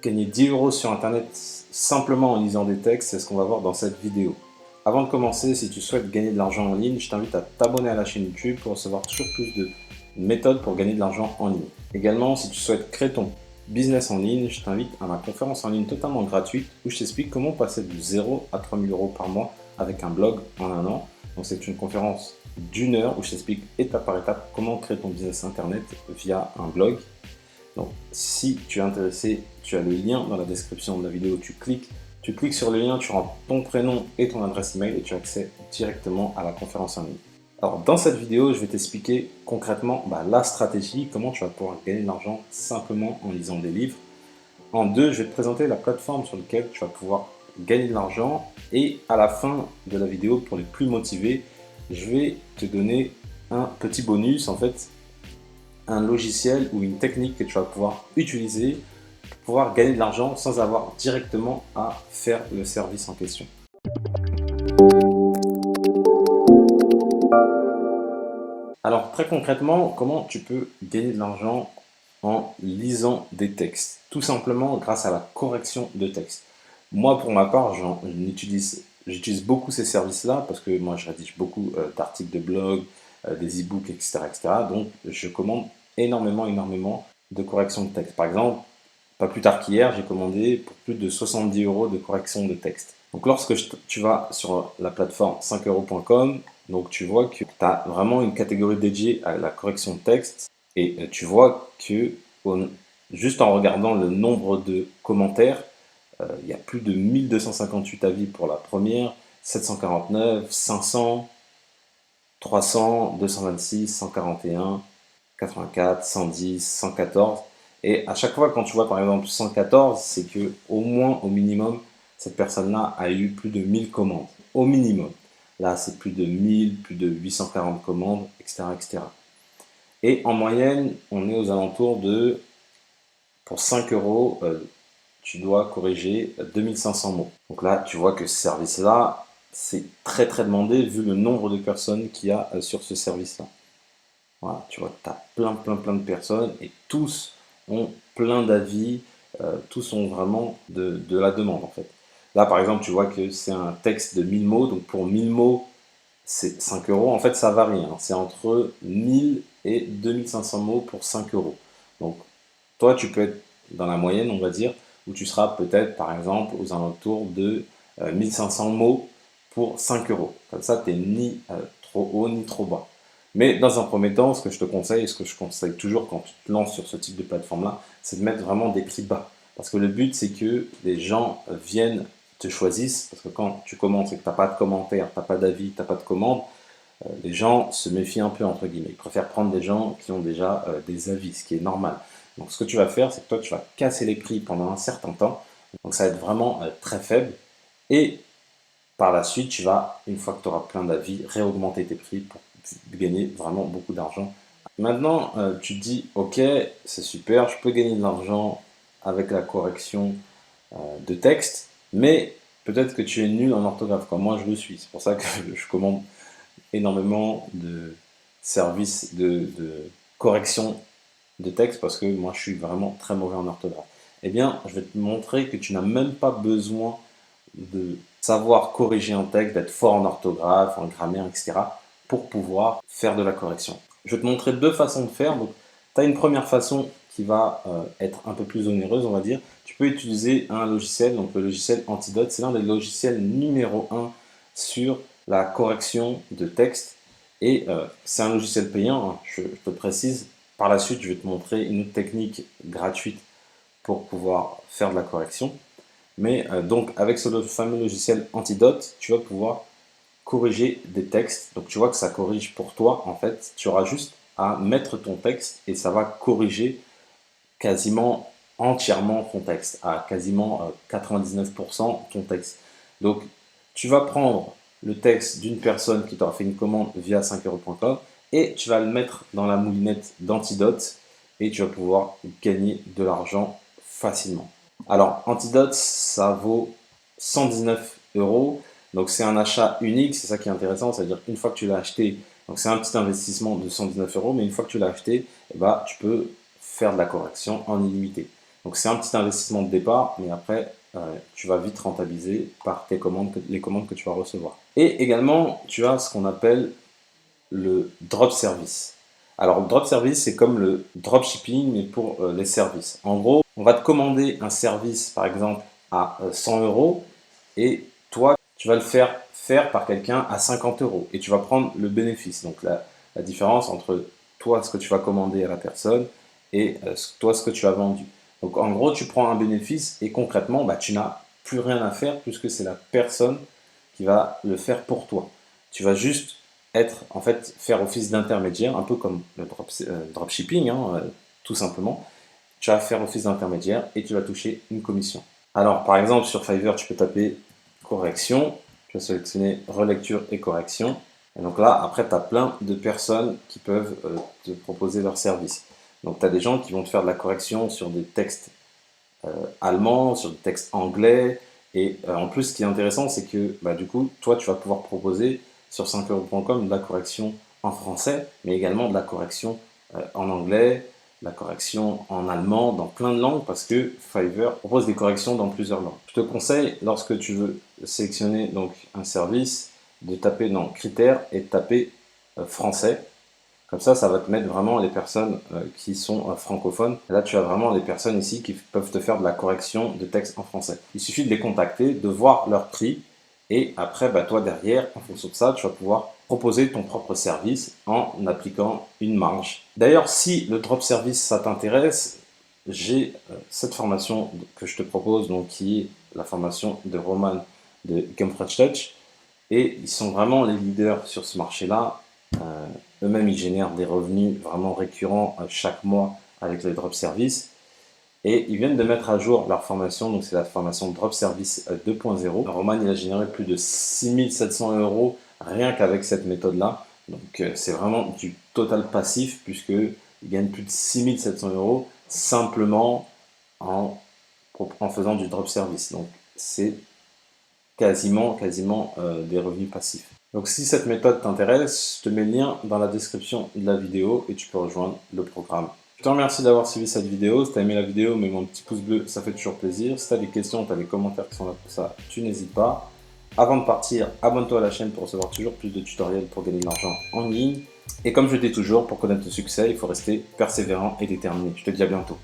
Gagner 10 € sur internet simplement en lisant des textes, c'est ce qu'on va voir dans cette vidéo. Avant de commencer, si tu souhaites gagner de l'argent en ligne, je t'invite à t'abonner à la chaîne YouTube pour recevoir toujours plus de méthodes pour gagner de l'argent en ligne. Également, si tu souhaites créer ton business en ligne, je t'invite à ma conférence en ligne totalement gratuite où je t'explique comment passer de 0 à 3 000 € par mois avec un blog en un an. Donc c'est une conférence d'1 heure où je t'explique étape par étape comment créer ton business internet via un blog. Donc si tu es intéressé, tu as le lien dans la description de la vidéo, tu cliques sur le lien, tu rentres ton prénom et ton adresse email et tu as accès directement à la conférence en ligne. Alors dans cette vidéo, je vais t'expliquer concrètement la stratégie, comment tu vas pouvoir gagner de l'argent simplement en lisant des livres. En deux, je vais te présenter la plateforme sur laquelle tu vas pouvoir gagner de l'argent et à la fin de la vidéo, pour les plus motivés, je vais te donner un petit bonus, en fait, un logiciel ou une technique que tu vas pouvoir utiliser pour pouvoir gagner de l'argent sans avoir directement à faire le service en question. Alors très concrètement, comment tu peux gagner de l'argent en lisant des textes? Tout simplement grâce à la correction de texte. Moi pour ma part, j'utilise beaucoup ces services-là parce que moi je rédige beaucoup d'articles de blog, des e-books, etc., etc. Donc je commande énormément de correction de texte. Par exemple, pas plus tard qu'hier, j'ai commandé pour plus de 70 € de correction de texte. Donc lorsque tu vas sur la plateforme 5euros.com, donc tu vois que tu as vraiment une catégorie dédiée à la correction de texte et tu vois que juste en regardant le nombre de commentaires, il y a plus de 1258 avis pour la première, 749, 500, 300, 226, 141, 84, 110, 114. Et à chaque fois, quand tu vois par exemple 114, c'est que au moins, au minimum, cette personne-là a eu plus de 1000 commandes. Au minimum. Là, c'est plus de 1000, plus de 840 commandes, etc., etc. Et en moyenne, on est aux alentours de, pour 5 €, tu dois corriger 2500 mots. Donc là, tu vois que ce service-là, c'est très demandé vu le nombre de personnes qu'il y a sur ce service-là. Voilà, tu vois, tu as plein de personnes et tous ont plein d'avis, tous ont vraiment de la demande en fait. Là par exemple, tu vois que c'est un texte de 1000 mots, donc pour 1000 mots, c'est 5 €. En fait, ça varie, hein. C'est entre 1000 et 2500 mots pour 5 €. Donc toi, tu peux être dans la moyenne, on va dire, où tu seras peut-être par exemple aux alentours de 1500 mots pour 5 €. Comme ça, tu n'es ni trop haut ni trop bas. Mais dans un premier temps, ce que je te conseille, et ce que je conseille toujours quand tu te lances sur ce type de plateforme-là, c'est de mettre vraiment des prix bas. Parce que le but, c'est que les gens viennent, te choisissent, parce que quand tu commences et que tu n'as pas de commentaires, tu n'as pas d'avis, tu n'as pas de commandes, les gens se méfient un peu, entre guillemets. Ils préfèrent prendre des gens qui ont déjà des avis, ce qui est normal. Donc ce que tu vas faire, c'est que toi, tu vas casser les prix pendant un certain temps. Donc ça va être vraiment très faible. Et par la suite, tu vas, une fois que tu auras plein d'avis, réaugmenter tes prix pour gagner vraiment beaucoup d'argent. Maintenant, tu te dis, ok, c'est super, je peux gagner de l'argent avec la correction de texte, mais peut-être que tu es nul en orthographe, comme moi je le suis. C'est pour ça que je commande énormément de services de correction de texte, parce que moi je suis vraiment très mauvais en orthographe. Eh bien, je vais te montrer que tu n'as même pas besoin de savoir corriger un texte, d'être fort en orthographe, en grammaire, etc. pour pouvoir faire de la correction. Je vais te montrer deux façons de faire. Donc, tu as une première façon qui va être un peu plus onéreuse, on va dire. Tu peux utiliser un logiciel, donc le logiciel Antidote. C'est l'un des logiciels numéro 1 sur la correction de texte. Et c'est un logiciel payant, hein, je te précise. Par la suite, je vais te montrer une autre technique gratuite pour pouvoir faire de la correction. Mais donc avec ce fameux logiciel Antidote, tu vas pouvoir corriger des textes. Donc tu vois que ça corrige pour toi en fait. Tu auras juste à mettre ton texte et ça va corriger quasiment entièrement ton texte, à quasiment 99% ton texte. Donc tu vas prendre le texte d'une personne qui t'aura fait une commande via 5euros.com et tu vas le mettre dans la moulinette d'Antidote et tu vas pouvoir gagner de l'argent facilement. Alors, Antidote, ça vaut 119 €. Donc, c'est un achat unique. C'est ça qui est intéressant. C'est-à-dire qu'une fois que tu l'as acheté, donc c'est un petit investissement de 119 €, mais une fois que tu l'as acheté, eh ben, tu peux faire de la correction en illimité. Donc c'est un petit investissement de départ, mais après, tu vas vite rentabiliser par les commandes que tu vas recevoir. Et également, tu as ce qu'on appelle le drop service. Alors, le drop service, c'est comme le dropshipping, mais pour les services. En gros, on va te commander un service, par exemple, à 100 euros, et toi, tu vas le faire par quelqu'un à 50 euros, et tu vas prendre le bénéfice. Donc, la différence entre toi, ce que tu vas commander à la personne, et toi, ce que tu as vendu. Donc, en gros, tu prends un bénéfice, et concrètement, bah, tu n'as plus rien à faire, puisque c'est la personne qui va le faire pour toi. Tu vas juste en fait, faire office d'intermédiaire, un peu comme le dropshipping, hein, tout simplement. Tu vas faire office d'intermédiaire et tu vas toucher une commission. Alors, par exemple, sur Fiverr, tu peux taper correction, tu vas sélectionner relecture et correction. Et donc là, après, tu as plein de personnes qui peuvent te proposer leur service. Donc, tu as des gens qui vont te faire de la correction sur des textes allemands, sur des textes anglais. Et en plus, ce qui est intéressant, c'est que bah, du coup, toi, tu vas pouvoir proposer sur 5euros.com de la correction en français, mais également de la correction en anglais, de la correction en allemand, dans plein de langues, parce que Fiverr propose des corrections dans plusieurs langues. Je te conseille, lorsque tu veux sélectionner donc un service, de taper dans critères et de taper français. Comme ça va te mettre vraiment les personnes qui sont francophones. Et là, tu as vraiment les personnes ici qui peuvent te faire de la correction de texte en français. Il suffit de les contacter, de voir leur prix. Et après, bah, toi, derrière, en fonction de ça, tu vas pouvoir proposer ton propre service en appliquant une marge. D'ailleurs, si le drop service, ça t'intéresse, j'ai cette formation que je te propose, donc qui est la formation de Roman de Gamefresh Touch. Et ils sont vraiment les leaders sur ce marché-là. Eux-mêmes, ils génèrent des revenus vraiment récurrents chaque mois avec les drop service. Et ils viennent de mettre à jour leur formation, donc c'est la formation Drop Service 2.0. Roman, il a généré plus de 6700 euros rien qu'avec cette méthode-là. Donc c'est vraiment du total passif, puisqu'il gagne plus de 6700 euros simplement en faisant du drop service. Donc c'est quasiment des revenus passifs. Donc si cette méthode t'intéresse, je te mets le lien dans la description de la vidéo et tu peux rejoindre le programme. Je te remercie d'avoir suivi cette vidéo. Si tu as aimé la vidéo, mets-moi un petit pouce bleu, ça fait toujours plaisir. Si tu as des questions, tu as des commentaires qui sont là pour ça, tu n'hésites pas. Avant de partir, abonne-toi à la chaîne pour recevoir toujours plus de tutoriels pour gagner de l'argent en ligne. Et comme je dis toujours, pour connaître le succès, il faut rester persévérant et déterminé. Je te dis à bientôt.